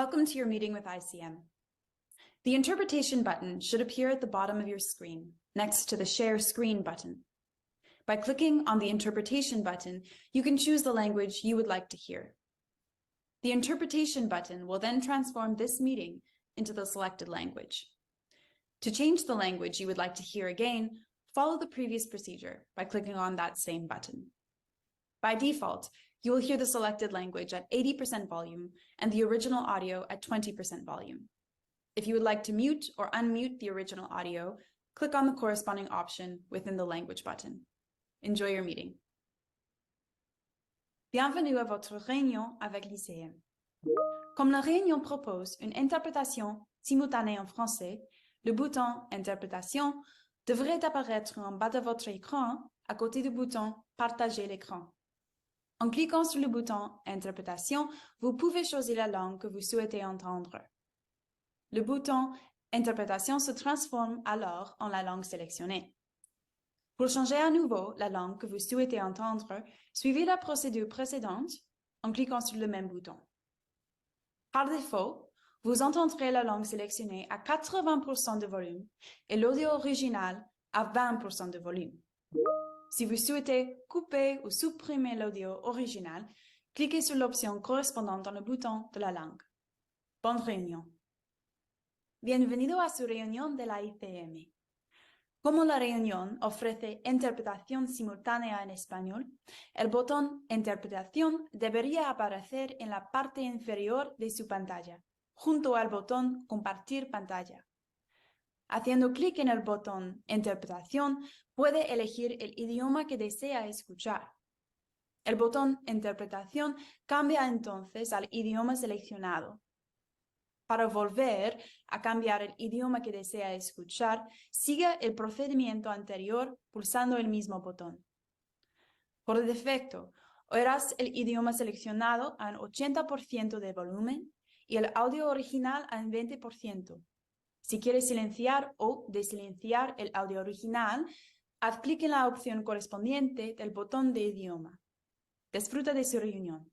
Welcome to your meeting with ICM. The interpretation button should appear at the bottom of your screen, next to the Share Screen button. By clicking on the interpretation button, you can choose the language you would like to hear. The interpretation button will then transform this meeting into the selected language. To change the language you would like to hear again, follow the previous procedure by clicking on that same button. By default, you will hear the selected language at 80% volume and the original audio at 20% volume. If you would like to mute or unmute the original audio, click on the corresponding option within the language button. Enjoy your meeting. Bienvenue à votre réunion avec l'ICM. Comme la réunion propose une interprétation simultanée en français, le bouton Interprétation devrait apparaître en bas de votre écran à côté du bouton Partager l'écran. En cliquant sur le bouton Interprétation, vous pouvez choisir la langue que vous souhaitez entendre. Le bouton Interprétation se transforme alors en la langue sélectionnée. Pour changer à nouveau la langue que vous souhaitez entendre, suivez la procédure précédente en cliquant sur le même bouton. Par défaut, vous entendrez la langue sélectionnée à 80% de volume et l'audio original à 20% de volume. Si vous souhaitez couper ou supprimer l'audio original, cliquez sur l'option correspondante dans le bouton de la langue. Bonne réunion. Bienvenido a su reunión de la ICM. Como la reunión ofrece interpretación simultánea en español, el botón Interpretación debería aparecer en la parte inferior de su pantalla, junto al botón Compartir pantalla. Haciendo clic en el botón Interpretación, puede elegir el idioma que desea escuchar. El botón Interpretación cambia entonces al idioma seleccionado. Para volver a cambiar el idioma que desea escuchar, siga el procedimiento anterior pulsando el mismo botón. Por defecto, oirás el idioma seleccionado a un 80% de volumen y el audio original a un 20%. Si quieres silenciar o desilenciar el audio original, haz clic en la opción correspondiente del botón de idioma. Disfruta de su reunión.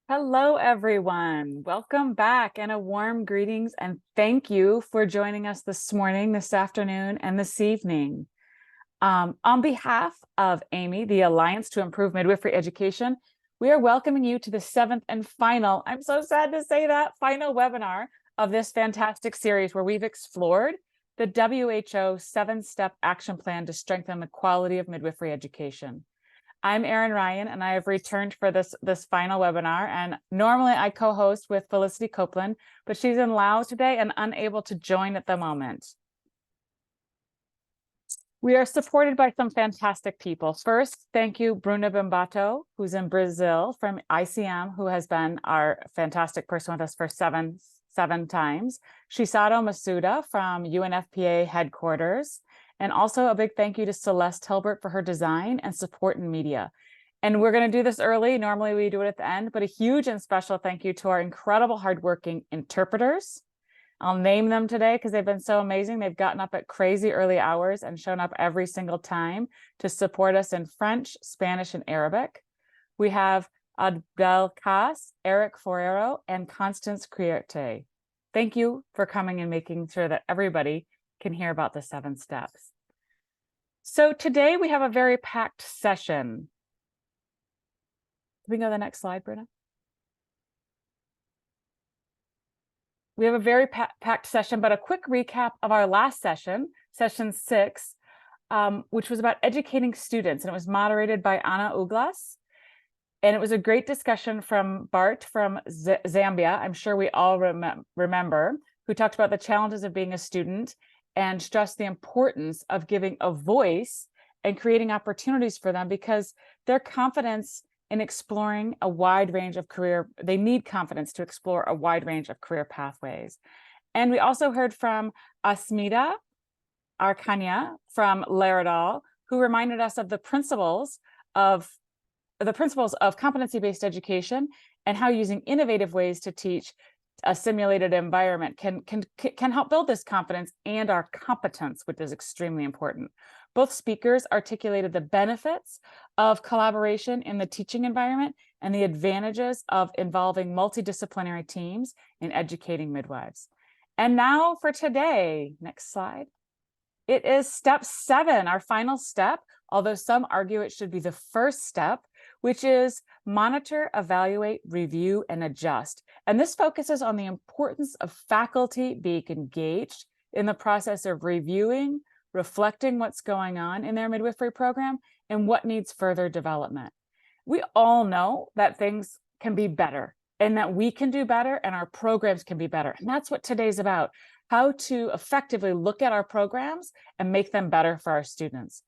Hello, everyone. Welcome back and a warm greetings and thank you for joining us this morning, this afternoon, and this evening. On behalf of AIME, the Alliance to Improve Midwifery Education, we are welcoming you to the 7th and final, I'm so sad to say that, final webinar of this fantastic series where we've explored the WHO 7-step action plan to strengthen the quality of midwifery education. I'm Erin Ryan, and I have returned for this final webinar. And normally I co-host with Felicity Copeland, but she's in Laos today and unable to join at the moment. We are supported by some fantastic people. First, thank you, Bruna Bimbato, who's in Brazil from ICM, who has been our fantastic person with us for seven times. Shisado Masuda from UNFPA headquarters. And also a big thank you to Celeste Hilbert for her design and support in media. And we're going to do this early. Normally we do it at the end, but a huge and special thank you to our incredible hardworking interpreters. I'll name them today because they've been so amazing. They've gotten up at crazy early hours and shown up every single time to support us in French, Spanish, and Arabic. We have Abdel Kas, Eric Forero, and Constance Crierte. Thank you for coming and making sure that everybody can hear about the 7 steps. So today we have a very packed session. Can we go to the next slide, Bruna? We have a very packed session, but a quick recap of our last session, session 6, which was about educating students, and it was moderated by Ana Uglas. And it was a great discussion from Bart from Zambia, I'm sure we all remember, who talked about the challenges of being a student and stressed the importance of giving a voice and creating opportunities for them because their confidence in exploring a wide range of they need confidence to explore a wide range of career pathways. And we also heard from Asmita Arkhania from Laredal, who reminded us of the principles of competency-based education and how using innovative ways to teach a simulated environment can help build this confidence and our competence, which is extremely important. Both speakers articulated the benefits of collaboration in the teaching environment and the advantages of involving multidisciplinary teams in educating midwives. And now for today, next slide. It is step 7, our final step, although some argue it should be the first step, which is monitor, evaluate, review, and adjust. And this focuses on the importance of faculty being engaged in the process of reviewing, reflecting what's going on in their midwifery program and what needs further development. We all know that things can be better and that we can do better and our programs can be better. And that's what today's about, how to effectively look at our programs and make them better for our students.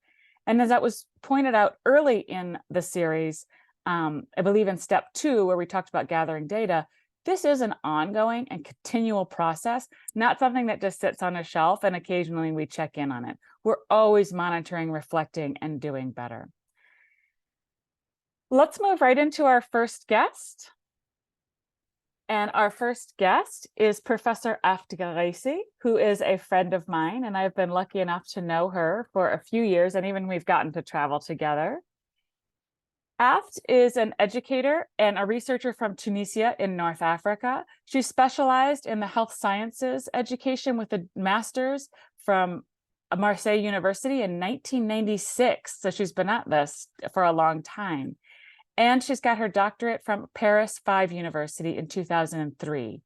And as that was pointed out early in the series, I believe in step 2, where we talked about gathering data, this is an ongoing and continual process, not something that just sits on a shelf and occasionally we check in on it. We're always monitoring, reflecting, and doing better. Let's move right into our first guest. And our first guest is Professor Aft Garaisi, who is a friend of mine, and I've been lucky enough to know her for a few years, and even we've gotten to travel together. Aft is an educator and a researcher from Tunisia in North Africa. She specialized in the health sciences education with a master's from Marseille University in 1996. So she's been at this for a long time. And she's got her doctorate from Paris 5 University in 2003.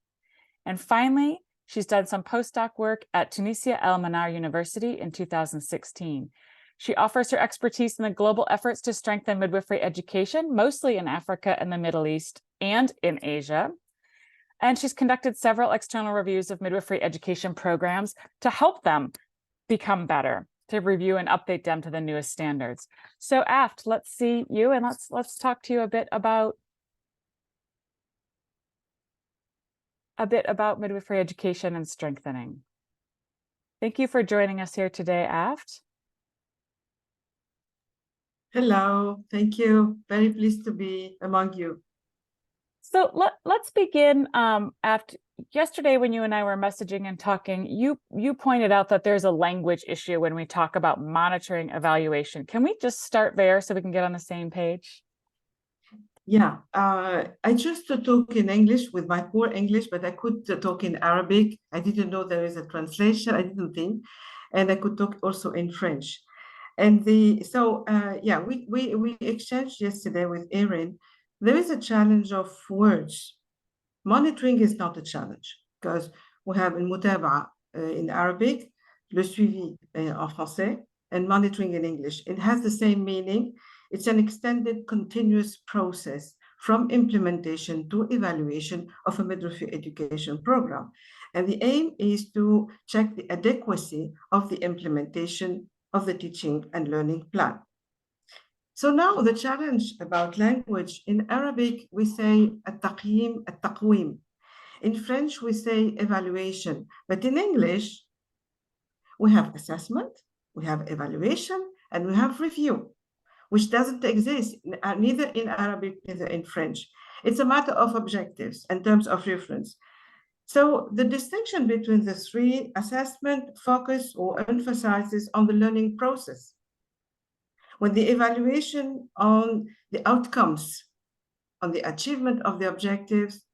And finally, she's done some postdoc work at Tunisia El Manar University in 2016. She offers her expertise in the global efforts to strengthen midwifery education, mostly in Africa and the Middle East and in Asia. And she's conducted several external reviews of midwifery education programs to help them become better, to review and update them to the newest standards. So Aft, let's see you and let's talk to you a bit about midwifery education and strengthening. Thank you for joining us here today, Aft. Hello, thank you. Very pleased to be among you. So let's begin. Aft, yesterday when you and I were messaging and talking, you pointed out that there's a language issue when we talk about monitoring evaluation. Can we just start there so we can get on the same page? Yeah, I chose to talk in English with my poor English, but I could talk in Arabic. I didn't know there is a translation, I didn't think, and I could talk also in French. And we exchanged yesterday with Erin. There is a challenge of words. Monitoring is not a challenge because we have المتابعة in Arabic, le suivi en français, and monitoring in English. It has the same meaning. It's an extended continuous process from implementation to evaluation of a midwifery education program. And the aim is to check the adequacy of the implementation of the teaching and learning plan. So now the challenge about language, in Arabic, we say التقييم, التقويم. In French, we say evaluation. But in English, we have assessment, we have evaluation, and we have review, which doesn't exist neither in Arabic, neither in French. It's a matter of objectives and terms of reference. So the distinction between the three, assessment, focus, or emphasizes on the learning process, when the evaluation on the outcomes, on the achievement of the objectives,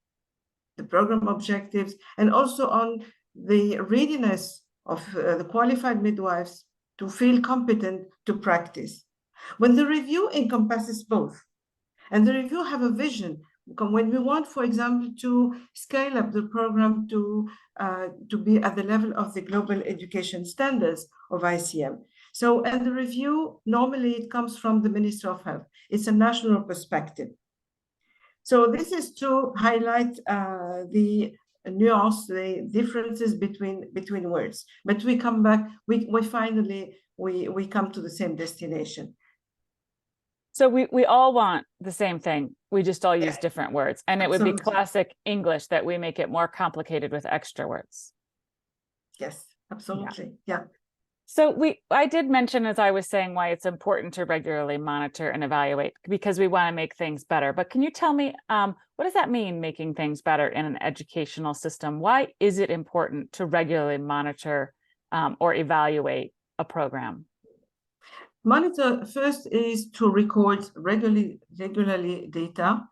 the program objectives, and also on the readiness of the qualified midwives to feel competent to practice. When the review encompasses both, and the review have a vision, when we want, for example, to scale up the program to be at the level of the global education standards of ICM. So, and the review, normally it comes from the Minister of Health. It's a national perspective. So this is to highlight the nuance, the differences between words. But we come back, we finally come to the same destination. So we all want the same thing. We just all use different words. And it would be classic English that we make it more complicated with extra words. Yes, absolutely. Yeah. So I did mention, as I was saying, why it's important to regularly monitor and evaluate, because we want to make things better. But can you tell me, what does that mean, making things better in an educational system? Why is it important to regularly monitor or evaluate a program? Monitor first is to record regularly data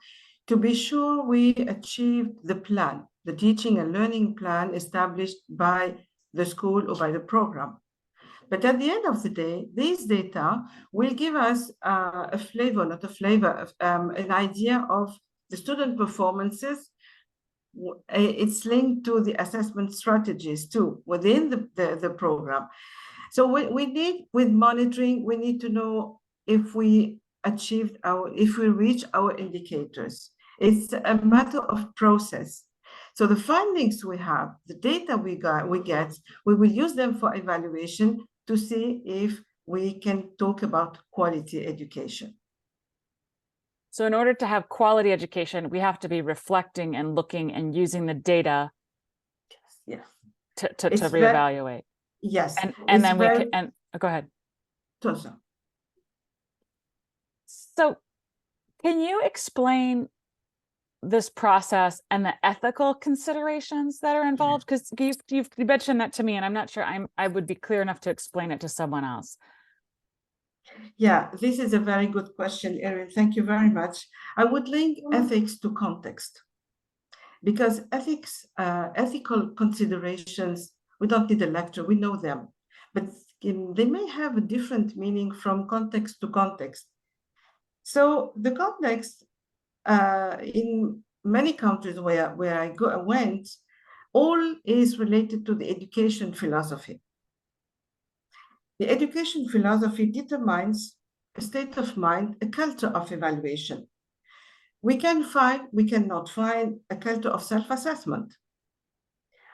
to be sure we achieve the plan, the teaching and learning plan established by the school or by the program. But at the end of the day, these data will give us a flavor, not a flavor, an idea of the student performances. It's linked to the assessment strategies too within the program. So we need, with monitoring, we need to know if we if we reach our indicators. It's a matter of process. So the findings we have, the data we get, we will use them for evaluation to see if we can talk about quality education. So in order to have quality education, we have to be reflecting and looking and using the data Yes. to reevaluate. Yes. And then we can, go ahead. So can you explain this process and the ethical considerations that are involved? Because you've mentioned that to me, and I'm not sure I would be clear enough to explain it to someone else. Yeah, this is a very good question, Erin. Thank you very much. I would link ethics to context, because ethical considerations, we don't need a lecture, we know them, but they may have a different meaning from context to context. So the context in many countries where I went, all is related to the education philosophy. The education philosophy determines a state of mind, a culture of evaluation. We cannot find a culture of self-assessment,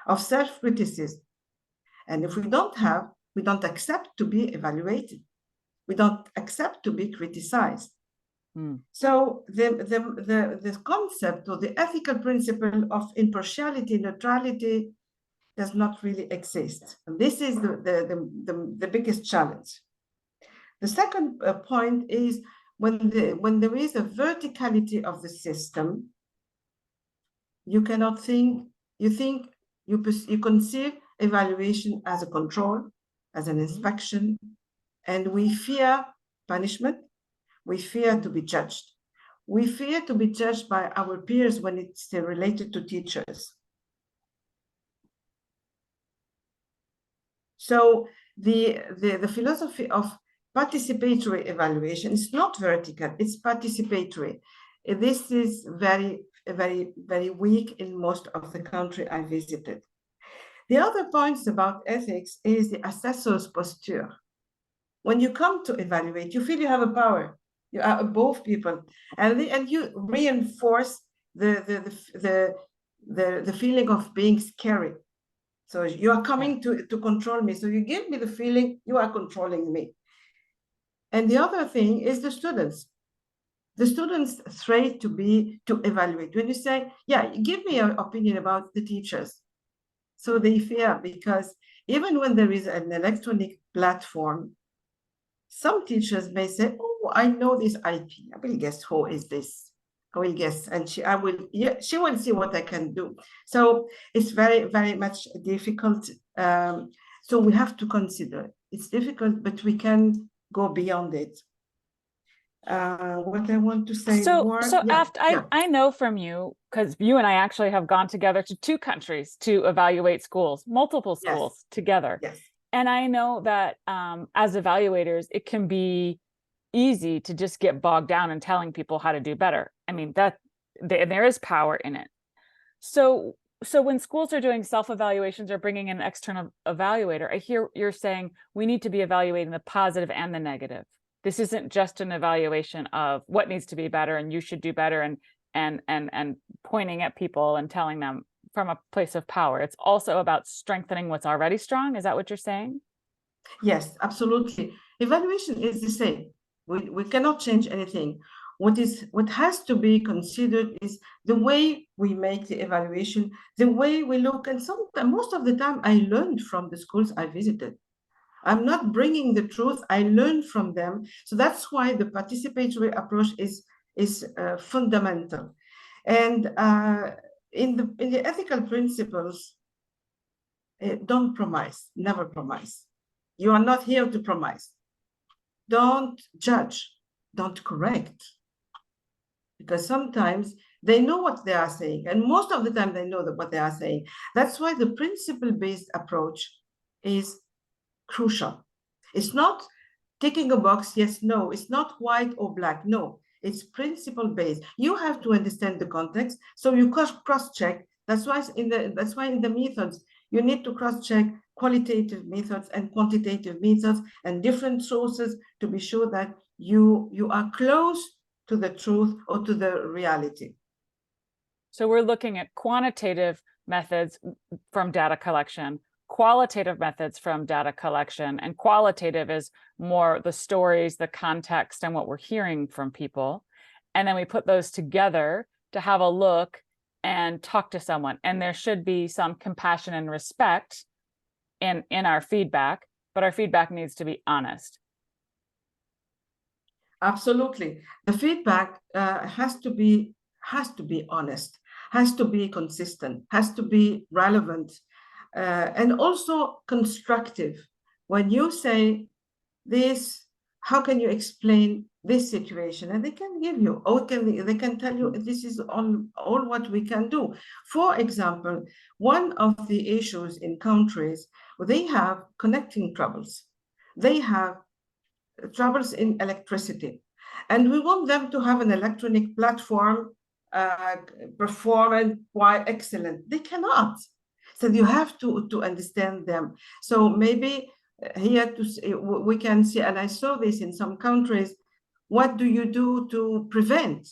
of self-criticism. And if we don't accept to be evaluated. We don't accept to be criticized. So the concept or the ethical principle of impartiality, neutrality does not really exist. And this is the biggest challenge. The second point is when there is a verticality of the system, you cannot think, you conceive evaluation as a control, as an inspection, and we fear punishment. We fear to be judged. We fear to be judged by our peers when it's related to teachers. So the philosophy of participatory evaluation is not vertical, it's participatory. This is very, very, very weak in most of the country I visited. The other points about ethics is the assessor's posture. When you come to evaluate, you feel you have a power. You are above people, and you reinforce the feeling of being scary. So you are coming to control me. So you give me the feeling you are controlling me. And the other thing is the students. The students afraid to evaluate. When you say, yeah, give me your opinion about the teachers. So they fear, because even when there is an electronic platform, some teachers may say, oh, I know this IP. I will guess who is this. I will guess, and she will see what I can do. So it's very, very much difficult. So we have to consider it's difficult, but we can go beyond it. What I want to say more. So I know from you, because you and I actually have gone together to 2 countries to evaluate schools, multiple schools together. Yes. And I know that as evaluators, it can be easy to just get bogged down in telling people how to do better. I mean, there is power in it. So when schools are doing self-evaluations or bringing in an external evaluator, I hear you're saying we need to be evaluating the positive and the negative. This isn't just an evaluation of what needs to be better and you should do better and pointing at people and telling them from a place of power. It's also about strengthening what's already strong. Is that what you're saying? Yes, absolutely. Evaluation is the same. We cannot change anything. What has to be considered is the way we make the evaluation, the way we look. And most of the time I learned from the schools I visited. I'm not bringing the truth. I learn from them. So that's why the participatory approach is fundamental. And in the ethical principles, don't promise, never promise. You are not here to promise. Don't judge, don't correct. Because sometimes they know what they are saying, and most of the time they know what they are saying. That's why the principle-based approach is crucial. It's not ticking a box, yes, no. It's not white or black, no. It's principle-based. You have to understand the context, so you cross-check. That's why in the methods, you need to cross-check qualitative methods and quantitative methods and different sources to be sure that you are close to the truth or to the reality. So we're looking at quantitative methods from data collection, qualitative methods from data collection, and qualitative is more the stories, the context, and what we're hearing from people. And then we put those together to have a look and talk to someone. And there should be some compassion and respect in our feedback, but our feedback needs to be honest. Absolutely. The feedback has to be honest, has to be consistent, has to be relevant, and also constructive. When you say this, how can you explain this situation? And they can give you, or they can tell you this is all what we can do. For example, one of the issues in countries, they have connecting troubles. They have troubles in electricity. And we want them to have an electronic platform performing quite excellent. They cannot. So you have to understand them. So maybe here we can see, and I saw this in some countries, what do you do to prevent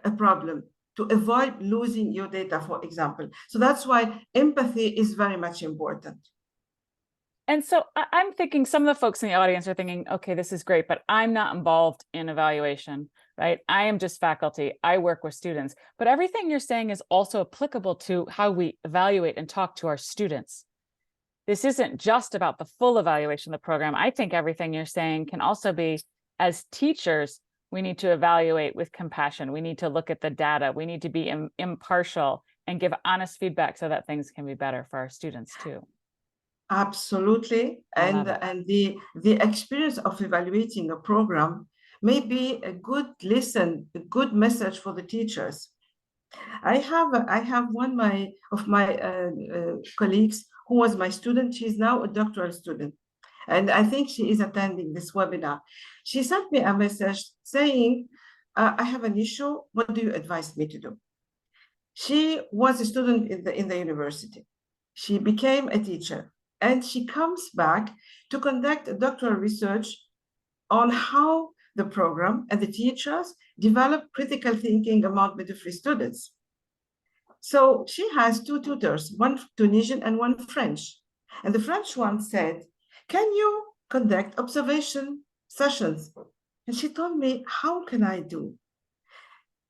a problem, to avoid losing your data, for example? So that's why empathy is very much important. And so I'm thinking some of the folks in the audience are thinking, okay, this is great, but I'm not involved in evaluation, right? I am just faculty. I work with students. But everything you're saying is also applicable to how we evaluate and talk to our students. This isn't just about the full evaluation of the program. I think everything you're saying can also be, as teachers, we need to evaluate with compassion. We need to look at the data. We need to be impartial and give honest feedback so that things can be better for our students too. Absolutely. And the experience of evaluating a program may be a good a good message for the teachers. I have one of my colleagues who was my student. She's now a doctoral student, and I think she is attending this webinar. She sent me a message saying, I have an issue. What do you advise me to do? She was a student in the university. She became a teacher. And she comes back to conduct doctoral research on how the program and the teachers develop critical thinking among midwifery students. So she has two tutors, one Tunisian and one French. And the French one said, can you conduct observation sessions? And she told me, how can I do?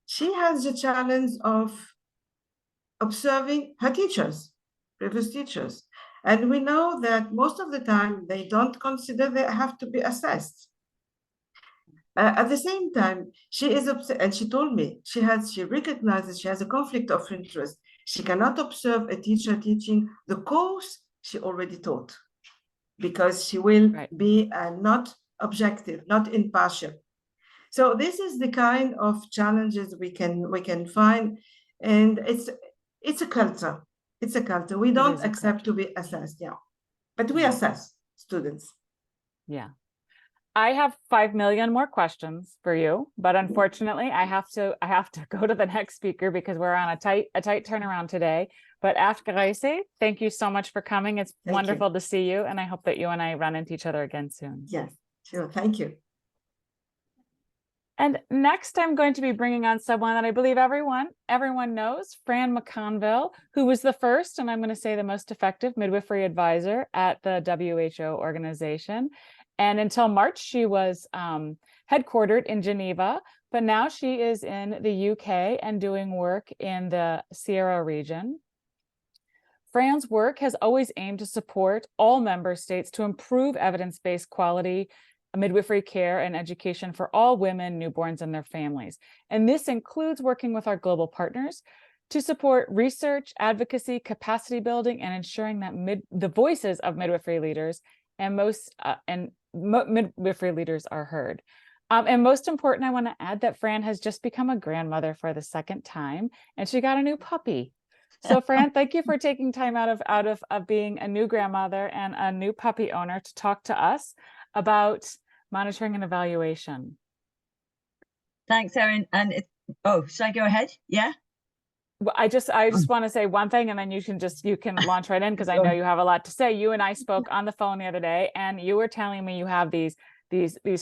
She has the challenge of observing her teachers, previous teachers. And we know that most of the time they don't consider they have to be assessed. At the same time, she is upset, and she told me she recognizes she has a conflict of interest. She cannot observe a teacher teaching the course she already taught because she will be not objective, not impartial. So this is the kind of challenges we can find, and it's a culture. It's a culture. We don't accept to be assessed, but we assess students. Yeah. I have 5 million more questions for you, but unfortunately I have to go to the next speaker because we're on a tight turnaround today. But after Raisi, thank you so much for coming. It's wonderful to see you, and I hope that you and I run into each other again soon. Yes, sure. Thank you. And next, I'm going to be bringing on someone that I believe everyone knows, Fran McConville, who was the first, and I'm going to say the most effective midwifery advisor at the WHO organization. And until March, she was headquartered in Geneva, but now she is in the UK and doing work in the Sierra region. Fran's work has always aimed to support all member states to improve evidence-based quality midwifery care and education for all women, newborns, and their families. And this includes working with our global partners to support research, advocacy, capacity building, and ensuring that the voices of midwifery leaders and midwifery leaders are heard. And most important, I want to add that Fran has just become a grandmother for the second time, and she got a new puppy. So Fran, thank you for taking time out of being a new grandmother and a new puppy owner to talk to us about monitoring and evaluation. Thanks, Erin. And should I go ahead? Yeah. Well, I just want to say one thing, and then you can launch right in, because I know you have a lot to say. You and I spoke on the phone the other day, and you were telling me you have these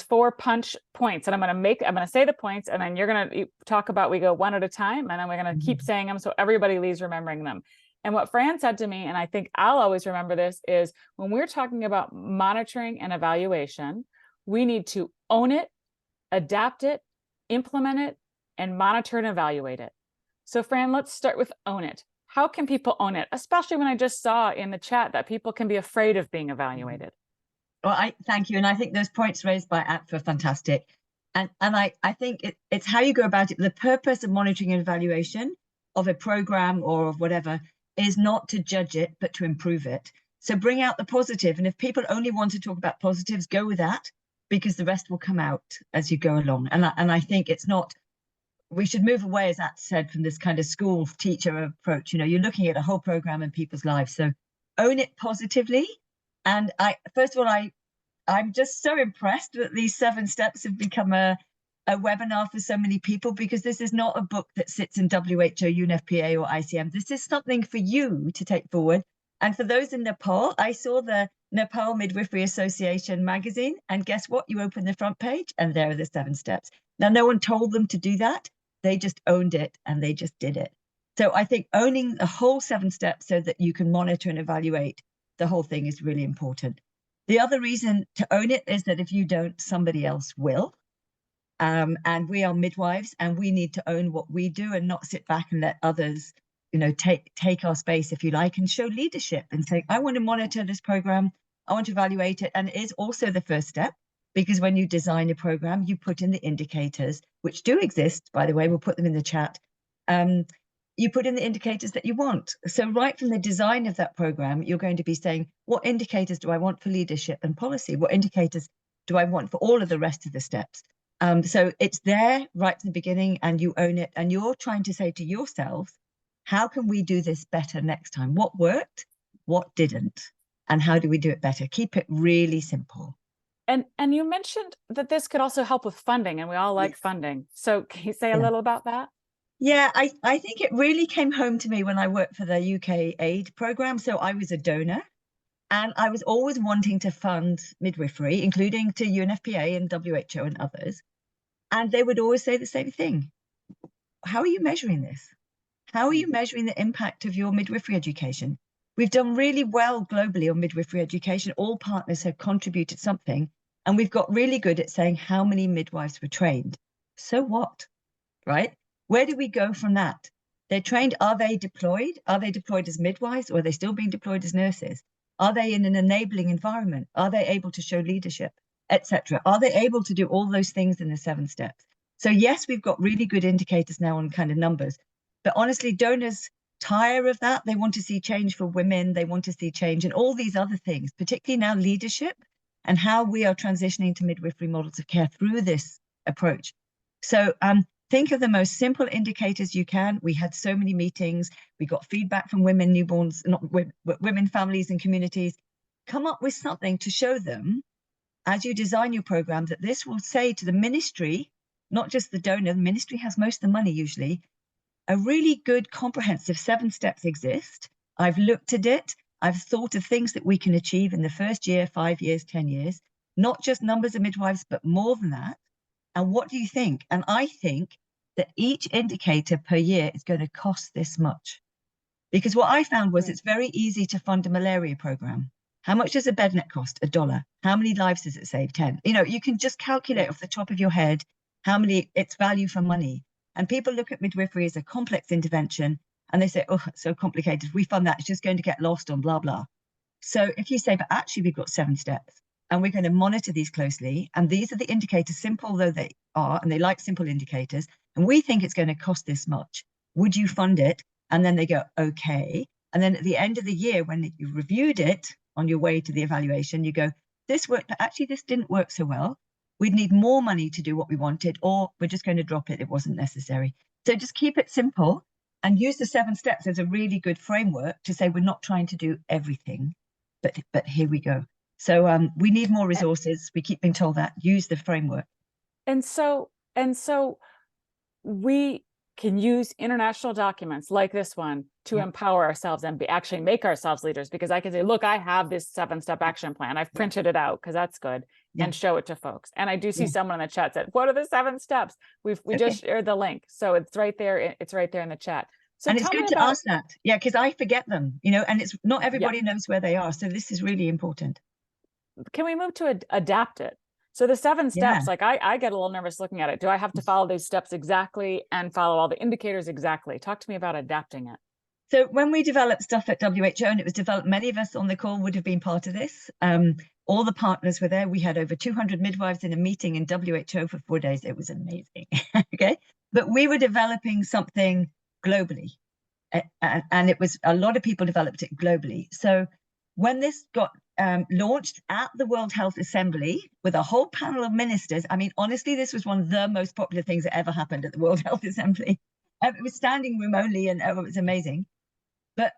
4 punch points, and I'm going to say the points, and then you're going to talk about, we go one at a time, and then we're going to keep saying them so everybody leaves remembering them. And what Fran said to me, and I think I'll always remember this, is when we're talking about monitoring and evaluation, we need to own it, adapt it, implement it, and monitor and evaluate it. So Fran, let's start with own it. How can people own it? Especially when I just saw in the chat that people can be afraid of being evaluated. Well, I thank you. And I think those points raised by ACFA are fantastic. And I think it's how you go about it. The purpose of monitoring and evaluation of a program or of whatever is not to judge it, but to improve it. So bring out the positive. And if people only want to talk about positives, go with that, because the rest will come out as you go along. And I think it's not, we should move away, as that said, from this kind of school teacher approach. You know, you're looking at a whole program in people's lives. So own it positively. And first of all, I'm just so impressed that these 7 steps have become a webinar for so many people, because this is not a book that sits in WHO, UNFPA, or ICM. This is something for you to take forward. And for those in Nepal, I saw the Nepal Midwifery Association magazine, and guess what? You open the front page and there are the 7 steps. Now, no one told them to do that. They just owned it and they just did it. So I think owning the whole 7 steps so that you can monitor and evaluate the whole thing is really important. The other reason to own it is that if you don't, somebody else will. And we are midwives, and we need to own what we do and not sit back and let others, you know, take our space, if you like, and show leadership and say, I want to monitor this program, I want to evaluate it. And it is also the first step, because when you design a program, you put in the indicators, which do exist, by the way, we'll put them in the chat. You put in the indicators that you want. So right from the design of that program, you're going to be saying, what indicators do I want for leadership and policy? What indicators do I want for all of the rest of the steps? So it's there right from the beginning, and you own it. And you're trying to say to yourselves, how can we do this better next time? What worked? What didn't? And how do we do it better? Keep it really simple. And you mentioned that this could also help with funding, and we all like funding. So can you say a little about that? Yeah, I think it really came home to me when I worked for the UK aid program. So I was a donor, and I was always wanting to fund midwifery, including to UNFPA and WHO and others. And they would always say the same thing. How are you measuring this? How are you measuring the impact of your midwifery education? We've done really well globally on midwifery education. All partners have contributed something, and we've got really good at saying how many midwives were trained. So what, right? Where do we go from that? They're trained. Are they deployed? Are they deployed as midwives, or are they still being deployed as nurses? Are they in an enabling environment? Are they able to show leadership, etc.? Are they able to do all those things in the 7 steps? So yes, we've got really good indicators now on kind of numbers, but honestly, donors tire of that. They want to see change for women. They want to see change in all these other things, particularly now leadership and how we are transitioning to midwifery models of care through this approach. So think of the most simple indicators you can. We had so many meetings. We got feedback from women, newborns, not women, families and communities. Come up with something to show them as you design your program, that this will say to the ministry, not just the donor, the ministry has most of the money usually, a really good comprehensive 7 steps exist. I've looked at it. I've thought of things that we can achieve in the first year, 5 years, 10 years, not just numbers of midwives, but more than that. And what do you think? And I think that each indicator per year is going to cost this much. Because what I found was it's very easy to fund a malaria program. How much does a bed net cost? $1. How many lives does it save? 10. You know, you can just calculate off the top of your head how many, it's value for money. And people look at midwifery as a complex intervention, and they say, oh, it's so complicated. We fund that, it's just going to get lost on blah, blah. So if you say, but actually we've got 7 steps and we're going to monitor these closely, and these are the indicators, simple though they are, and they like simple indicators, and we think it's going to cost this much. Would you fund it? And then they go, okay. And then at the end of the year, when you reviewed it on your way to the evaluation, you go, this worked, but actually this didn't work so well. We'd need more money to do what we wanted, or we're just going to drop it. It wasn't necessary. So just keep it simple and use the 7 steps as a really good framework to say we're not trying to do everything, but here we go. So we need more resources. We keep being told that. Use the framework. And so we can use international documents like this one to empower ourselves and actually make ourselves leaders, because I can say, look, I have this 7-step action plan. I've printed it out because that's good, and show it to folks. And I do see someone in the chat said, what are the 7 steps? We just shared the link. So it's right there. It's right there in the chat. So and it's good to ask that. Yeah, because I forget them, you know, and it's not everybody knows where they are. So this is really important. Can we move to adapt it? So the 7 steps, like I get a little nervous looking at it. Do I have to follow these steps exactly and follow all the indicators exactly? Talk to me about adapting it. So when we developed stuff at WHO, and it was developed, many of us on the call would have been part of this. All the partners were there. We had over 200 midwives in a meeting in WHO for 4 days. It was amazing. Okay. But we were developing something globally. And it was a lot of people developed it globally. So when this got launched at the World Health Assembly with a whole panel of ministers, I mean, honestly, this was one of the most popular things that ever happened at the World Health Assembly. It was standing room only, and it was amazing. But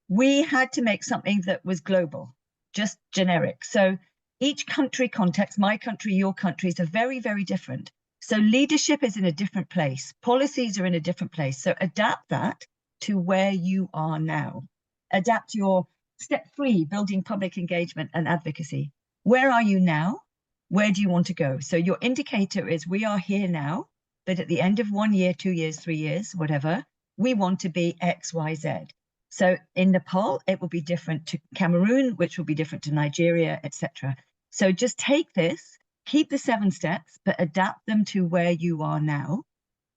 we had to make something that was global, just generic. So each country context, my country, your countries, are very, very different. So leadership is in a different place. Policies are in a different place. So adapt that to where you are now. Adapt your step 3, building public engagement and advocacy. Where are you now? Where do you want to go? So your indicator is we are here now, but at the end of 1 year, 2 years, 3 years, whatever, we want to be X, Y, Z. So in Nepal, it will be different to Cameroon, which will be different to Nigeria, etc. So just take this, keep the 7 steps, but adapt them to where you are now,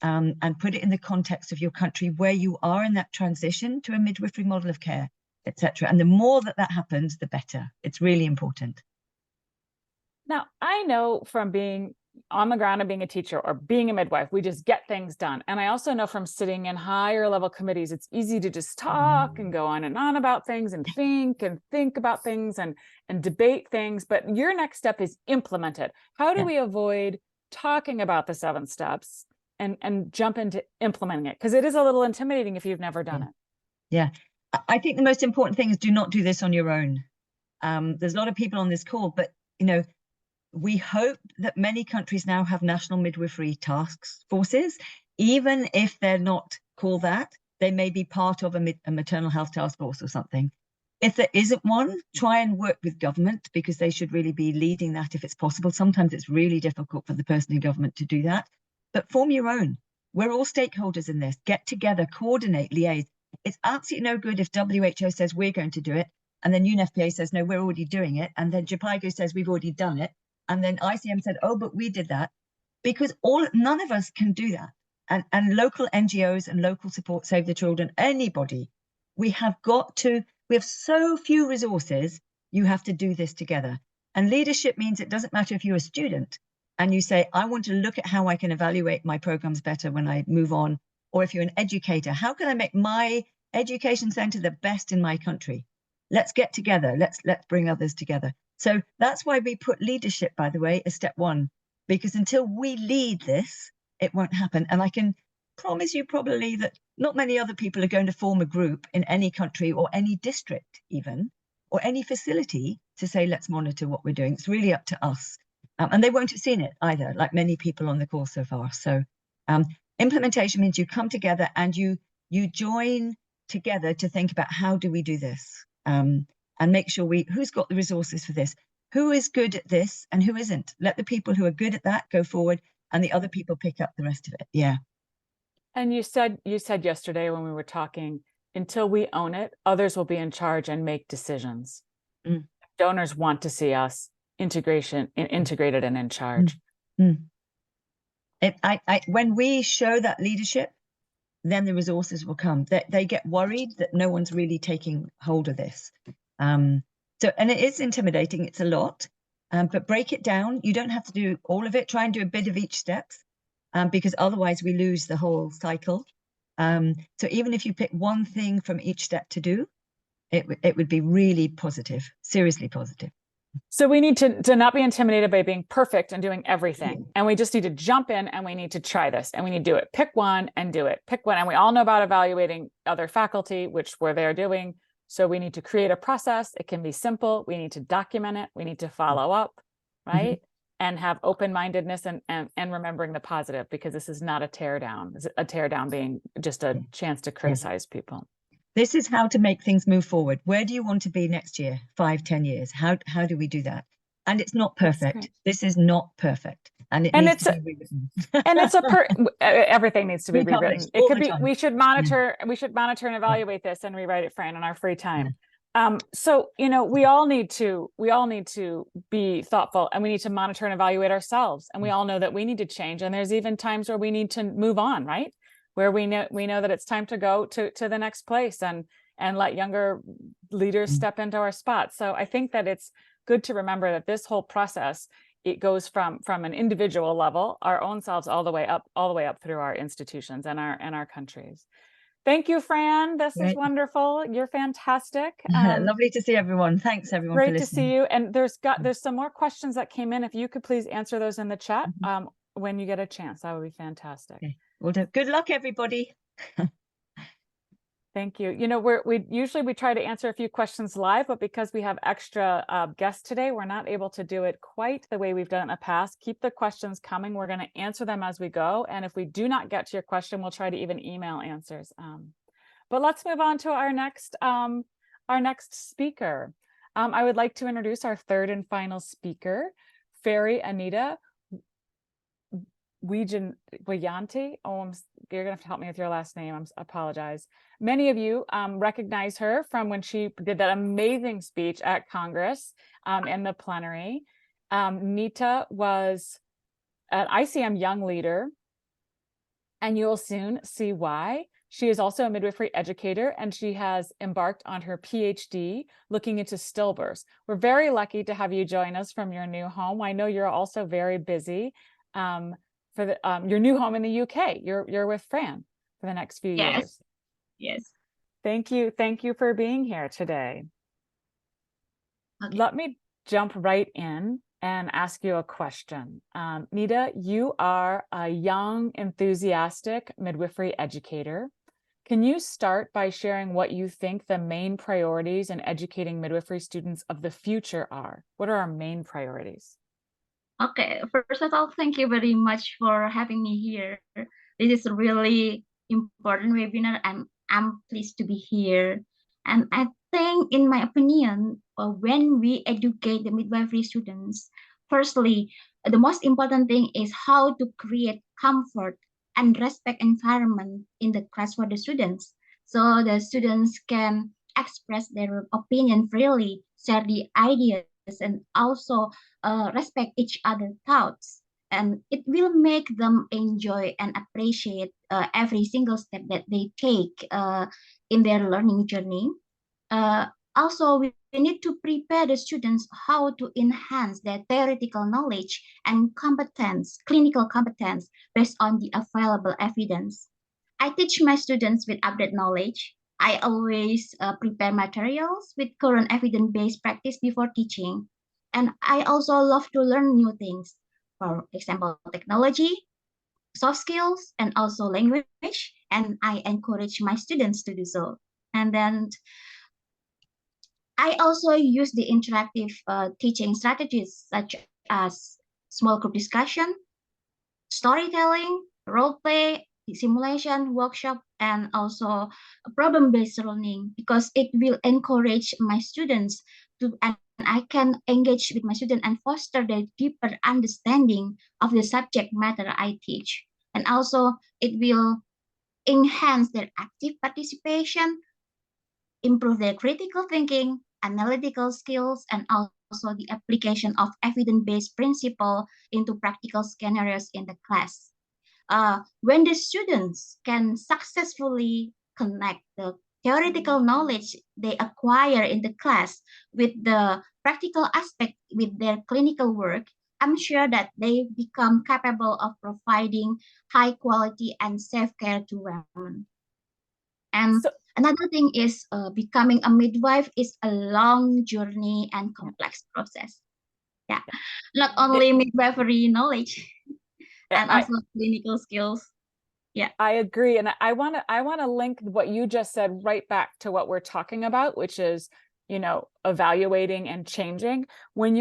and put it in the context of your country, where you are in that transition to a midwifery model of care, etc. And the more that happens, the better. It's really important. Now, I know from being on the ground and being a teacher or being a midwife, we just get things done. And I also know from sitting in higher level committees, it's easy to just talk and go on and on about things and think about things and debate things. But your next step is implement it. How do we avoid talking about the 7 steps and jump into implementing it? Because it is a little intimidating if you've never done it. Yeah. I think the most important thing is do not do this on your own. There's a lot of people on this call, but, you know, we hope that many countries now have national midwifery task forces. Even if they're not called that, they may be part of a maternal health task force or something. If there isn't one, try and work with government, because they should really be leading that if it's possible. Sometimes it's really difficult for the person in government to do that, but form your own. We're all stakeholders in this. Get together, coordinate, liaise. It's absolutely no good if WHO says we're going to do it, and then UNFPA says, no, we're already doing it. And then JPIGO says we've already done it. And then ICM said, oh, but we did that, because none of us can do that. And local NGOs and local support, Save the Children, anybody, we have so few resources, you have to do this together. And leadership means it doesn't matter if you're a student and you say, I want to look at how I can evaluate my programs better when I move on. Or if you're an educator, how can I make my education center the best in my country? Let's get together. Let's bring others together. So that's why we put leadership, by the way, as step 1, because until we lead this, it won't happen. And I can promise you probably that not many other people are going to form a group in any country or any district even, or any facility to say, let's monitor what we're doing. It's really up to us. And they won't have seen it either, like many people on the call so far. So implementation means you come together and you join together to think about how do we do this? And make sure who's got the resources for this, who is good at this and who isn't. Let the people who are good at that go forward, and the other people pick up the rest of it. Yeah. And you said yesterday when we were talking, until we own it, others will be in charge and make decisions. Donors want to see us integrated and in charge. When we show that leadership, then the resources will come. They get worried that no one's really taking hold of this. So, and it is intimidating, it's a lot, but break it down. You don't have to do all of it. Try and do a bit of each step, because otherwise we lose the whole cycle. So even if you pick one thing from each step to do, it would be really positive, seriously positive. So we need to not be intimidated by being perfect and doing everything. And we just need to jump in and we need to try this and we need to do it. Pick one and do it. Pick one. And we all know about evaluating other faculty, which they're doing. So we need to create a process. It can be simple. We need to document it. We need to follow up, right? And have open-mindedness and remembering the positive, because this is not a tear down. A tear down being just a chance to criticize people. This is how to make things move forward. Where do you want to be next year, 5, 10 years? How do we do that? And it's not perfect. This is not perfect. And it needs to be rewritten. And it's everything needs to be rewritten. It could be, we should monitor and evaluate this and rewrite it, Fran, in our free time. So, you know, we all need to be thoughtful, and we need to monitor and evaluate ourselves. And we all know that we need to change. And there's even times where we need to move on, right? Where we know that it's time to go to the next place and let younger leaders step into our spots. So I think that it's good to remember that this whole process, it goes from an individual level, our own selves, all the way up through our institutions and our countries. Thank you, Fran. This is wonderful. You're fantastic. Lovely to see everyone. Thanks everyone for listening. Great to see you. And there's some more questions that came in. If you could please answer those in the chat when you get a chance, that would be fantastic. Okay. Well, good luck, everybody. Thank you. You know, we usually try to answer a few questions live, but because we have extra guests today, we're not able to do it quite the way we've done it in the past. Keep the questions coming. We're going to answer them as we go. And if we do not get to your question, we'll try to even email answers. But let's move on to our next speaker. I would like to introduce our third and final speaker, Fairy Anita Wijanti. Oh, you're gonna have to help me with your last name. I apologize. Many of you recognize her from when she did that amazing speech at Congress in the plenary. Nita was an ICM Young Leader, and you will soon see why. She is also a midwifery educator, and she has embarked on her PhD looking into stillbirths. We're very lucky to have you join us from your new home. I know you're also very busy. For your new home in the UK. You're with Fran for the next few years. Yes. Thank you for being here today. Okay. Let me jump right in and ask you a question. Nita, you are a young, enthusiastic midwifery educator. Can you start by sharing what you think the main priorities in educating midwifery students of the future are? What are our main priorities? Okay, first of all, thank you very much for having me here. This is a really important webinar, and I'm pleased to be here. And I think, in my opinion, when we educate the midwifery students, firstly, the most important thing is how to create comfort and respect environment in the class for the students, so the students can express their opinion freely, share the ideas, and also respect each other's thoughts. And it will make them enjoy and appreciate every single step that they take in their learning journey. Also, we need to prepare the students how to enhance their theoretical knowledge and competence, clinical competence, based on the available evidence. I teach my students with updated knowledge. I always prepare materials with current evidence-based practice before teaching. And I also love to learn new things, for example, technology, soft skills, and also language. And I encourage my students to do so. And then I also use the interactive teaching strategies such as small group discussion, storytelling, role play, simulation, workshop, and also problem-based learning, because it will encourage my students to, and I can engage with my students and foster their deeper understanding of the subject matter I teach. And also it will enhance their active participation, improve their critical thinking, analytical skills, and also the application of evidence-based principle into practical scenarios in the class. when the students can successfully connect the theoretical knowledge they acquire in the class with the practical aspect with their clinical work, I'm sure that they become capable of providing high quality and safe care to women. And So, another thing is becoming a midwife is a long journey and complex process. Yeah, not only midwifery knowledge and also clinical skills. Yeah, I agree. And I want to link what you just said right back to what we're talking about, which is, you know, evaluating and changing. When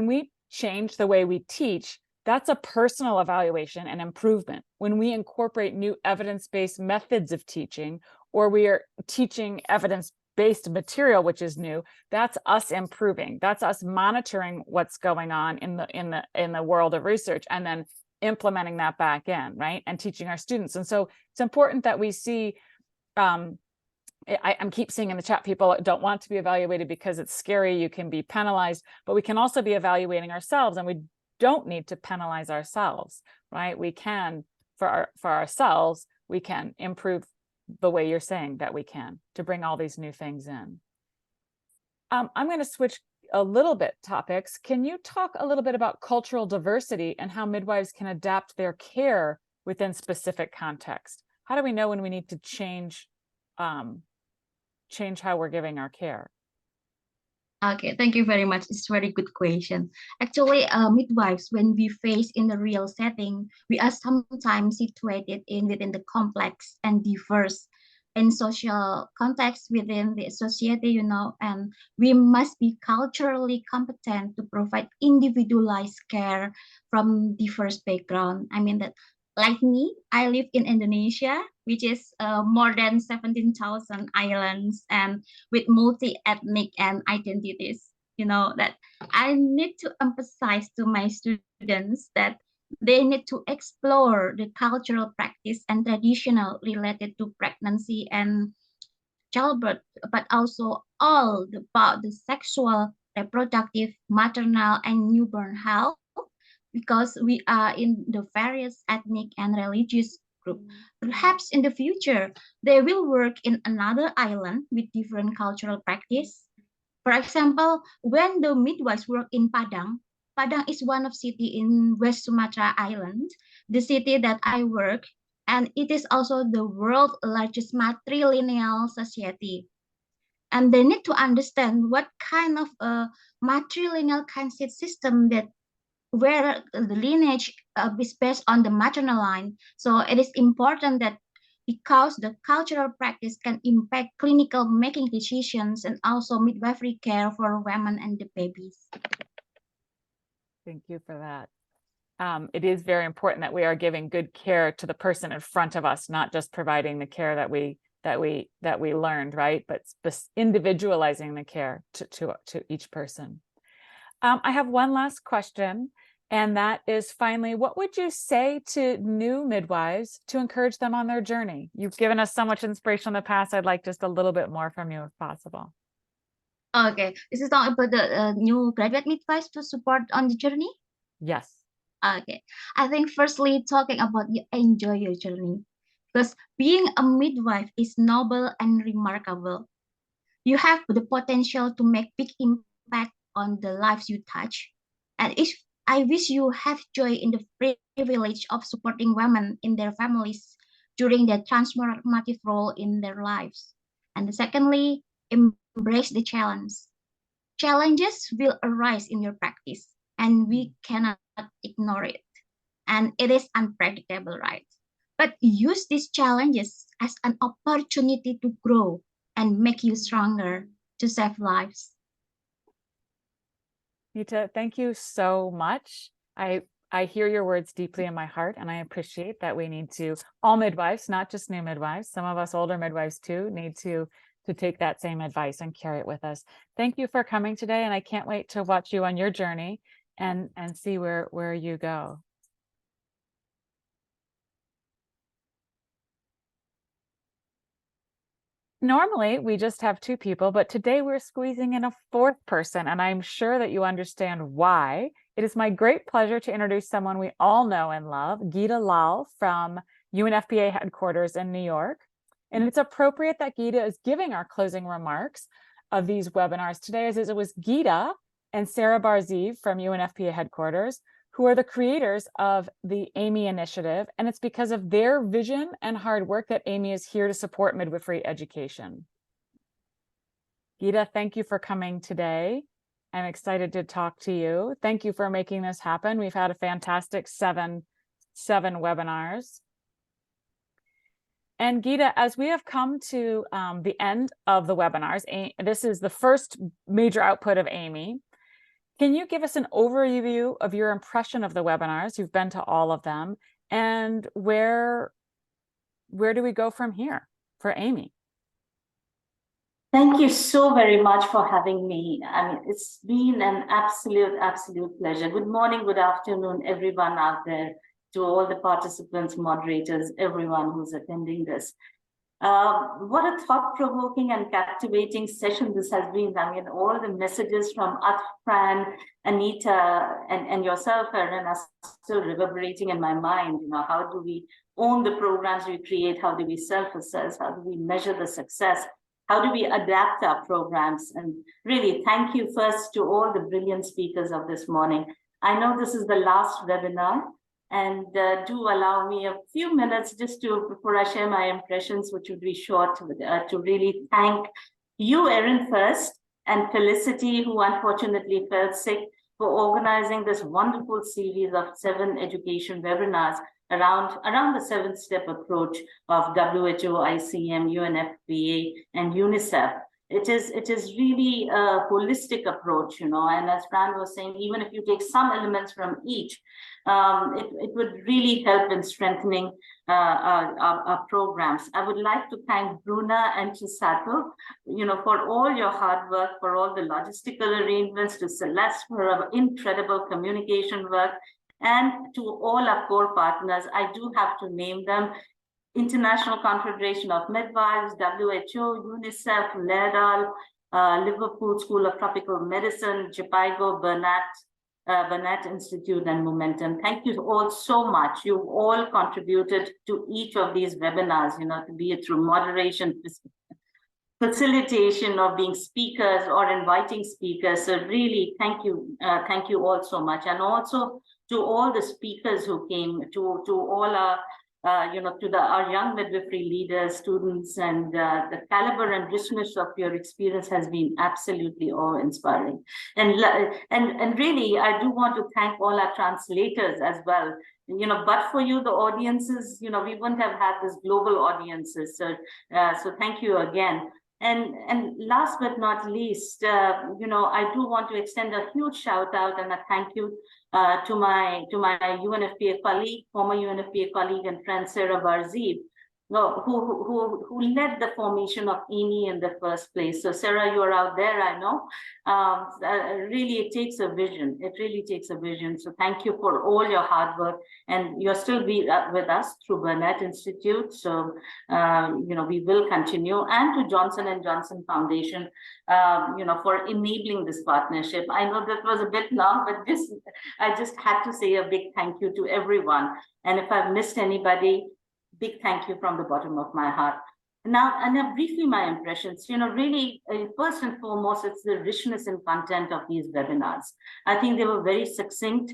we change the way we teach, that's a personal evaluation and improvement. When we incorporate new evidence-based methods of teaching, or we are teaching evidence-based material, which is new, that's us improving. That's us monitoring what's going on in the world of research, and then implementing that back in, right, and teaching our students. And so it's important that we see, I'm keep seeing in the chat, people don't want to be evaluated because it's scary, you can be penalized, but we can also be evaluating ourselves, and we don't need to penalize ourselves, right? We can, for ourselves, we can improve the way you're saying that we can, to bring all these new things in. I'm going to switch a little bit topics. Can you talk a little bit about cultural diversity and how midwives can adapt their care within specific context? How do we know when we need to change how we're giving our care? Okay, thank you very much. It's a very good question. Actually, midwives, when we face in the real setting, we are sometimes situated within the complex and diverse and social context within the society, you know, and we must be culturally competent to provide individualized care from diverse background. I mean that, like me, I live in Indonesia, which is more than 17,000 islands and with multi-ethnic and identities. You know, that I need to emphasize to my students that they need to explore the cultural practice and traditional related to pregnancy and childbirth, but also all about the sexual, reproductive, maternal, and newborn health, because we are in the various ethnic and religious group. Perhaps in the future, they will work in another island with different cultural practice. For example, when the midwives work in Padang, Padang is one of city in West Sumatra Island, the city that I work, and it is also the world's largest matrilineal society. And they need to understand what kind of a matrilineal caste system that where the lineage is based on the maternal line. So it is important that because the cultural practice can impact clinical making decisions and also midwifery care for women and the babies. Thank you for that. It is very important that we are giving good care to the person in front of us, not just providing the care that we learned, right? But individualizing the care to each person. I have one last question, and that is, finally, what would you say to new midwives to encourage them on their journey? You've given us so much inspiration in the past. I'd like just a little bit more from you if possible. Okay, this is not about the new graduate midwives to support on the journey? Yes. Okay, I think firstly talking about you enjoy your journey, because being a midwife is noble and remarkable. You have the potential to make big impact on the lives you touch. And if I wish you have joy in the privilege of supporting women in their families during their transformative role in their lives. And secondly, embrace the challenge. Challenges will arise in your practice, and we cannot ignore it. And it is unpredictable, right? But use these challenges as an opportunity to grow and make you stronger to save lives. Nita, thank you so much. I hear your words deeply in my heart, and I appreciate that we need to, all midwives, not just new midwives, some of us older midwives too, need to take that same advice and carry it with us. Thank you for coming today, and I can't wait to watch you on your journey and see where you go. Normally, we just have two people, but today we're squeezing in a fourth person, and I'm sure that you understand why. It is my great pleasure to introduce someone we all know and love, Geeta Lal from UNFPA headquarters in New York. And it's appropriate that Geeta is giving our closing remarks of these webinars today, as it was Geeta and Sarah Barzeev from UNFPA headquarters who are the creators of the AIME initiative, and it's because of their vision and hard work that AIME is here to support midwifery education. Geeta, thank you for coming today. I'm excited to talk to you. Thank you for making this happen. We've had a fantastic seven webinars. And Geeta, as we have come to the end of the webinars, this is the first major output of AIME. Can you give us an overview of your impression of the webinars? You've been to all of them, and where do we go from here for AIME? Thank you so very much for having me. I mean, it's been an absolute pleasure. Good morning, good afternoon, everyone out there, to all the participants, moderators, everyone who's attending this. What a thought-provoking and captivating session this has been. I mean, all the messages from Fran, Anita, and yourself, Erin, are still reverberating in my mind. You know, how do we own the programs we create? How do we self-assess? How do we measure the success? How do we adapt our programs? And really, thank you first to all the brilliant speakers of this morning. I know this is the last webinar, and do allow me a few minutes just to, before I share my impressions, which would be short, to really thank you, Erin, first, and Felicity, who unfortunately fell sick, for organizing this wonderful series of 7 education webinars around the 7-step approach of WHO, ICM, UNFPA, and UNICEF. It is really a holistic approach, you know, and as Fran was saying, even if you take some elements from each, it would really help in strengthening our programs. I would like to thank Bruna and Chisato, you know, for all your hard work, for all the logistical arrangements, to Celeste for our incredible communication work, and to all our core partners. I do have to name them: International Confederation of Midwives, WHO, UNICEF, LERAL, Liverpool School of Tropical Medicine, Jipaigo, Burnett Institute, and Momentum. Thank you all so much. You've all contributed to each of these webinars, you know, be it through moderation, facilitation, of being speakers or inviting speakers. So really, thank you all so much. And also to all the speakers who came, to all our our young midwifery leaders, students, and the caliber and richness of your experience has been absolutely awe-inspiring. And really, I do want to thank all our translators as well. You know, but for you, the audiences, you know, we wouldn't have had this global audiences. So thank you again. And last but not least, you know, I do want to extend a huge shout out and a thank you to my UNFPA colleague, former UNFPA colleague and friend Sarah Barzeev, who led the formation of AIME in the first place. So Sarah, you are out there, I know. Really, it takes a vision. It really takes a vision. So thank you for all your hard work, and you're still with us through Burnett Institute. So you know, we will continue, and to Johnson & Johnson Foundation, you know, for enabling this partnership. I know that was a bit long, but I just had to say a big thank you to everyone. And if I've missed anybody, big thank you from the bottom of my heart. Now, briefly my impressions, you know, really, first and foremost, it's the richness and content of these webinars. I think they were very succinct,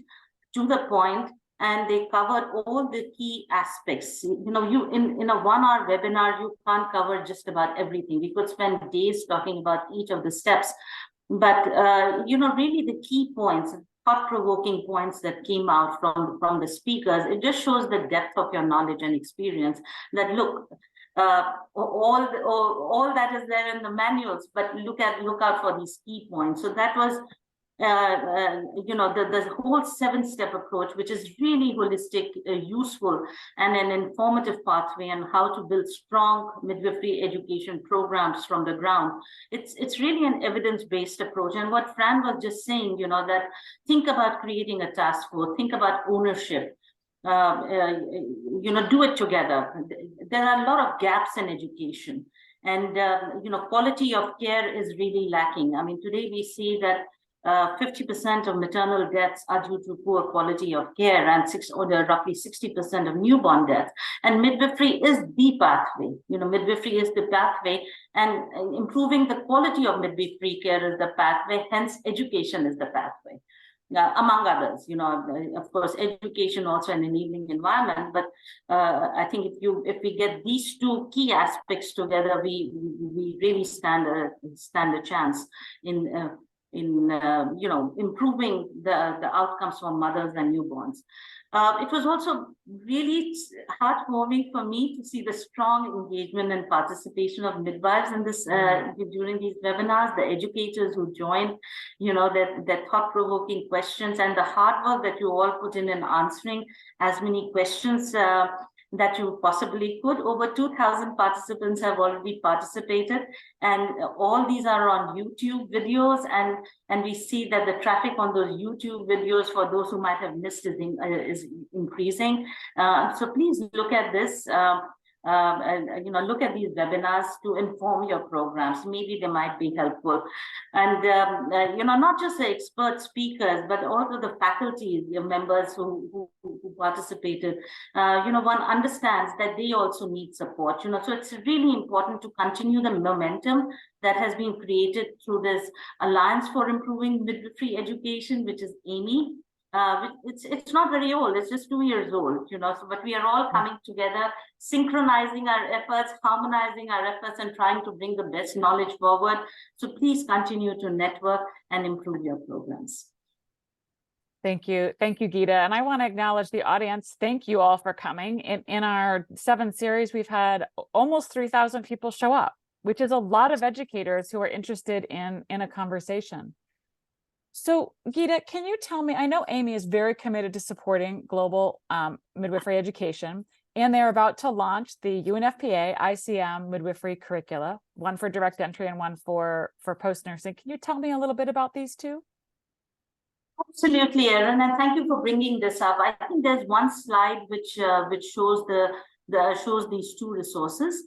to the point, and they covered all the key aspects. You know, in a 1-hour webinar, you can't cover just about everything. We could spend days talking about each of the steps, but you know, really the key points, thought-provoking points that came out from the speakers, it just shows the depth of your knowledge and experience. That look, all that is there in the manuals, but look out for these key points. So that was you know, the whole 7-step approach, which is really holistic, useful, and an informative pathway on how to build strong midwifery education programs from the ground. It's really an evidence-based approach. And what Fran was just saying, you know, that think about creating a task force, think about ownership, you know, do it together. There are a lot of gaps in education. And quality of care is really lacking. I mean, today we see that 50% of maternal deaths are due to poor quality of care, and roughly 60% of newborn deaths. And midwifery is the pathway. Midwifery is the pathway, and improving the quality of midwifery care is the pathway. Hence, education is the pathway. Among others, of course, education also an enabling environment. But I think if we get these two key aspects together, we really stand a chance in improving the outcomes for mothers and newborns. It was also really heartwarming for me to see the strong engagement and participation of midwives in this during these webinars, the educators who joined, their thought-provoking questions, and the hard work that you all put in answering as many questions that you possibly could. Over 2,000 participants have already participated, and all these are on YouTube videos, and we see that the traffic on those YouTube videos, for those who might have missed, is increasing. So please look at this. Look at these webinars to inform your programs. Maybe they might be helpful. And, not just the expert speakers, but also the faculty, your members who participated. One understands that they also need support. So it's really important to continue the momentum that has been created through this Alliance for Improving Midwifery Education, which is AIME. It's not very old, it's just 2 years old, so, but we are all coming together, synchronizing our efforts, harmonizing our efforts, and trying to bring the best knowledge forward. So please continue to network and improve your programs. Thank you, Geeta. And I want to acknowledge the audience. Thank you all for coming. In our 7 series, we've had almost 3,000 people show up, which is a lot of educators who are interested in a conversation. So, Geeta, can you tell me, I know AIME is very committed to supporting global midwifery education, and they're about to launch the UNFPA ICM midwifery curricula, one for direct entry and one for post-nursing. Can you tell me a little bit about these two? Absolutely, Erin, and thank you for bringing this up. I think there's one slide which shows shows these two resources.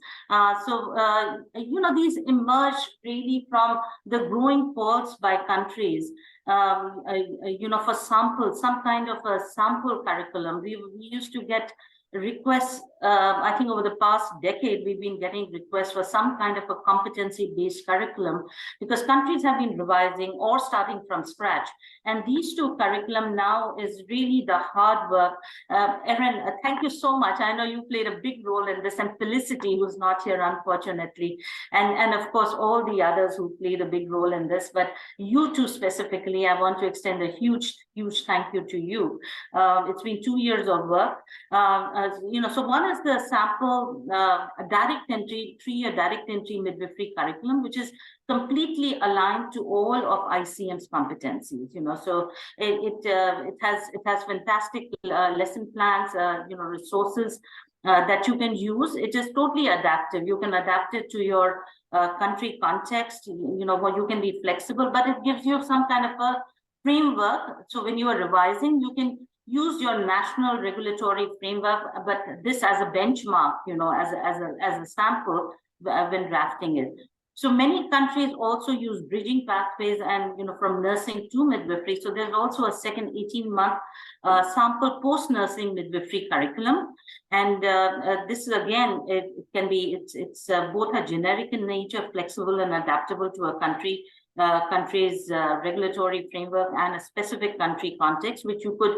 These emerge really from the growing polls by countries. For some kind of a sample curriculum. We used to get requests. I think over the past decade, we've been getting requests for some kind of a competency-based curriculum, because countries have been revising or starting from scratch. And these two curriculum now is really the hard work. Erin, thank you so much. I know you played a big role in this, and Felicity, who's not here, unfortunately, and of course, all the others who played a big role in this. But you two specifically, I want to extend a huge thank you to you. It's been 2 years of work. So one is the sample direct entry, 3-year direct entry midwifery curriculum, which is completely aligned to all of ICM's competencies. So it has fantastic lesson plans, resources that you can use. It is totally adaptive. You can adapt it to your country context, where you can be flexible, but it gives you some kind of a framework. So when you are revising, you can use your national regulatory framework, but this as a benchmark, as a sample when drafting it. So many countries also use bridging pathways and, from nursing to midwifery. So there's also a second 18-month sample post-nursing midwifery curriculum. And this is, again, it's both a generic in nature, flexible and adaptable to a country's regulatory framework and a specific country context, which you could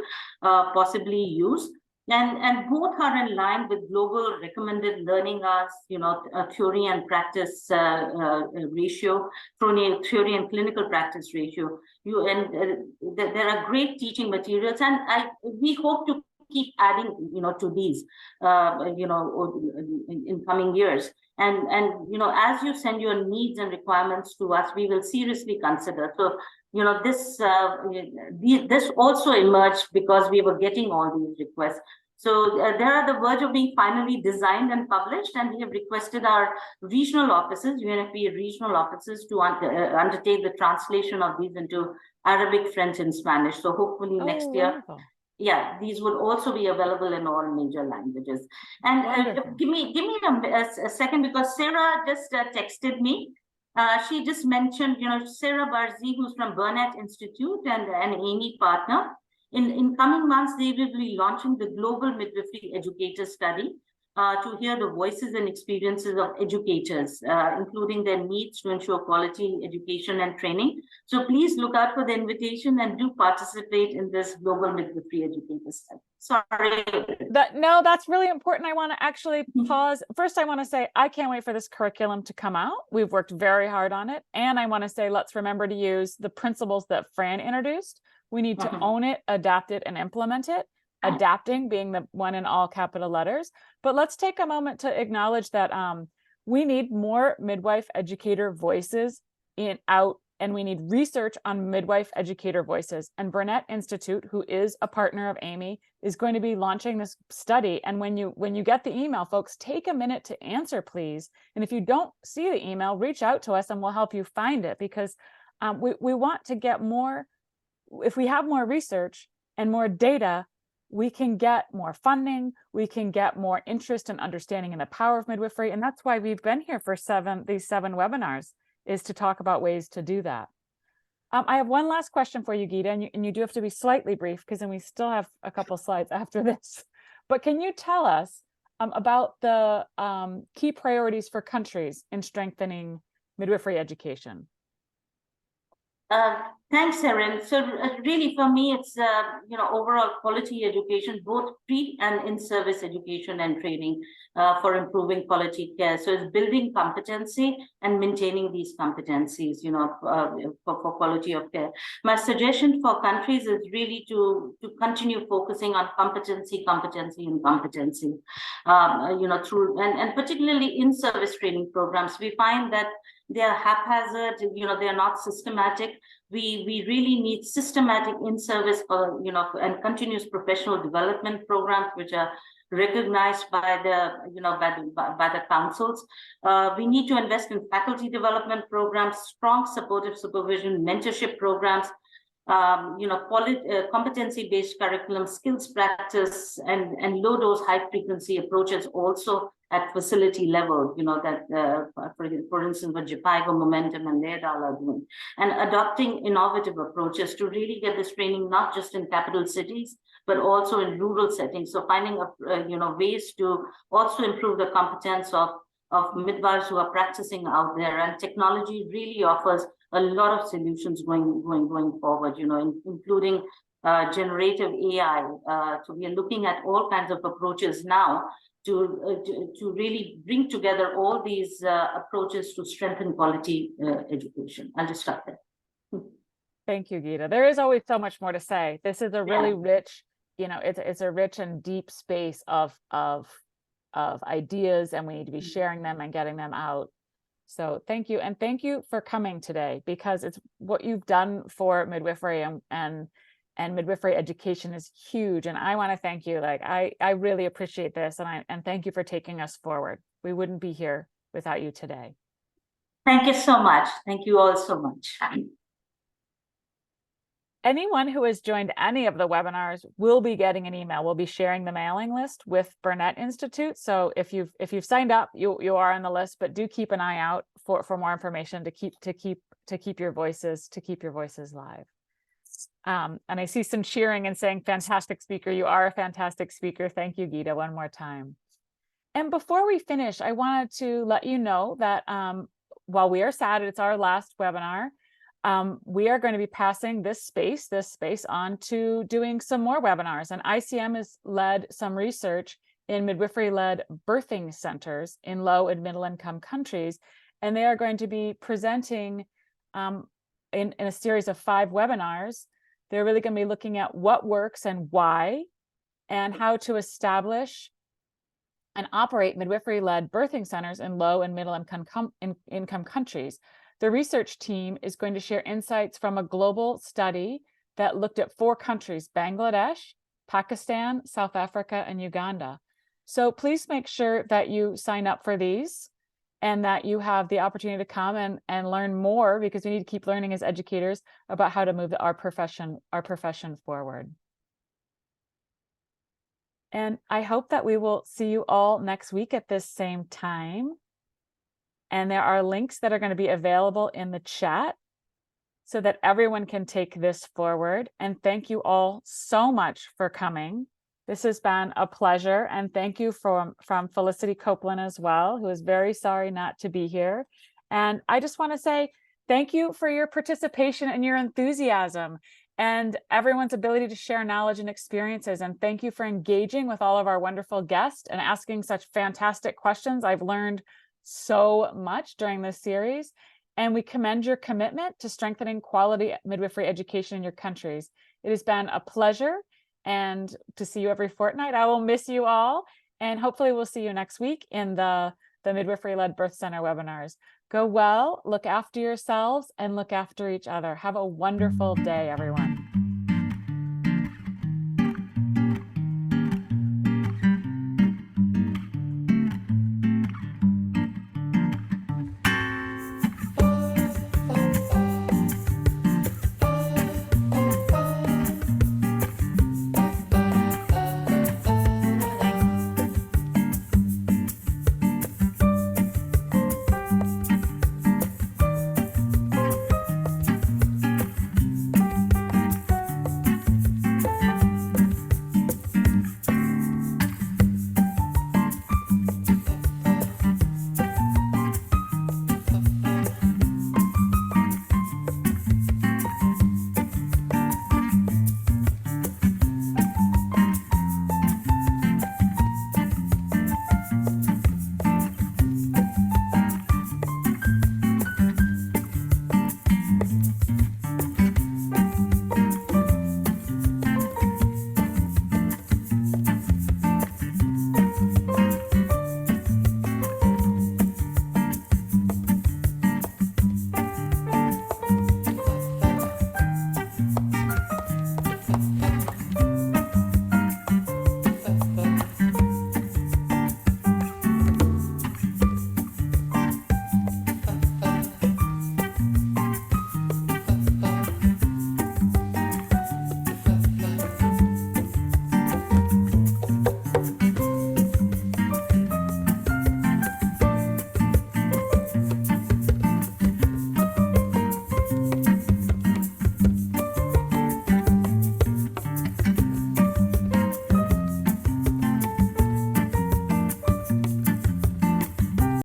possibly use. And both are in line with global recommended learning hours, theory and practice ratio, theory and clinical practice ratio. There are great teaching materials, and we hope to keep adding, to these, in coming years. And as you send your needs and requirements to us, we will seriously consider. So, this also emerged because we were getting all these requests. So they're at the verge of being finally designed and published, and we have requested our regional offices, UNFPA regional offices, to undertake the translation of these into Arabic, French, and Spanish. So hopefully next year, yeah, these would also be available in all major languages. And give me a second, because Sarah just texted me. She just mentioned, Sarah Barzi, who's from Burnett Institute and an AIME partner. In coming months, they will be launching the Global Midwifery Educator Study to hear the voices and experiences of educators, including their needs to ensure quality education and training. So please look out for the invitation and do participate in this Global Midwifery Educator Study. Sorry. No, that's really important. I want to actually pause. First, I want to say, I can't wait for this curriculum to come out. We've worked very hard on it. And I want to say, let's remember to use the principles that Fran introduced. We need to own it, adapt it, and implement it. Adapting being the one in all capital letters. But let's take a moment to acknowledge that we need more midwife educator voices and we need research on midwife educator voices. And Burnett Institute, who is a partner of AIME, is going to be launching this study. And when you get the email, folks, take a minute to answer, please. And if you don't see the email, reach out to us and we'll help you find it, because we want to get more. If we have more research and more data, we can get more funding, we can get more interest and understanding in the power of midwifery. And that's why we've been here for these seven webinars, is to talk about ways to do that. I have one last question for you, Geeta, and you do have to be slightly brief, because then we still have a couple slides after this. But can you tell us about the key priorities for countries in strengthening midwifery education? Thanks, Erin. So really, for me, it's overall quality education, both pre and in-service education and training for improving quality care. So it's building competency and maintaining these competencies, for quality of care. My suggestion for countries is really to continue focusing on competency, and competency. Through and particularly in-service training programs, we find that they are haphazard, they are not systematic. We really need systematic in-service and continuous professional development programs, which are recognized by the councils. We need to invest in faculty development programs, strong supportive supervision, mentorship programs, competency-based curriculum, skills practice, and low-dose, high-frequency approaches also at facility level, for instance, what Jepaigo, Momentum, and Leerdal are doing, and adopting innovative approaches to really get this training not just in capital cities, but also in rural settings. So finding ways to also improve the competence of midwives who are practicing out there, and technology really offers a lot of solutions going forward, including generative AI. So we are looking at all kinds of approaches now to really bring together all these approaches to strengthen quality education. I'll just stop there. Thank you, Geeta. There is always so much more to say. This is a really rich, it's a rich and deep space of ideas, and we need to be sharing them and getting them out. So thank you. And thank you for coming today, because it's what you've done for midwifery and midwifery education is huge. And I want to thank you. I really appreciate this. And thank you for taking us forward. We wouldn't be here without you today. Thank you so much. Thank you all so much. Anyone who has joined any of the webinars will be getting an email. We'll be sharing the mailing list with Burnett Institute. So if you've signed up, you are on the list, but do keep an eye out for more information to keep your voices live. And I see some cheering and saying, fantastic speaker. You are a fantastic speaker. Thank you, Geeta, one more time. And before we finish, I wanted to let you know that while we are sad, it's our last webinar, we are going to be passing this space on to doing some more webinars. And ICM has led some research in midwifery-led birthing centers in low and middle income countries. And they are going to be presenting in a series of 5 webinars. They're really going to be looking at what works and why, and how to establish and operate midwifery-led birthing centers in low and middle income countries. The research team is going to share insights from a global study that looked at 4 countries: Bangladesh, Pakistan, South Africa, and Uganda. So please make sure that you sign up for these and that you have the opportunity to come and learn more, because we need to keep learning as educators about how to move our profession forward. And I hope that we will see you all next week at this same time. And there are links that are going to be available in the chat so that everyone can take this forward. And thank you all so much for coming. This has been a pleasure. And thank you from Felicity Copeland as well, who is very sorry not to be here. And I just want to say thank you for your participation and your enthusiasm and everyone's ability to share knowledge and experiences. And thank you for engaging with all of our wonderful guests and asking such fantastic questions. I've learned so much during this series, and we commend your commitment to strengthening quality midwifery education in your countries. It has been a pleasure, and to see you every fortnight. I will miss you all, and hopefully we'll see you next week in the Midwifery-led Birth Center webinars. Go well, look after yourselves, and look after each other. Have a wonderful day, everyone.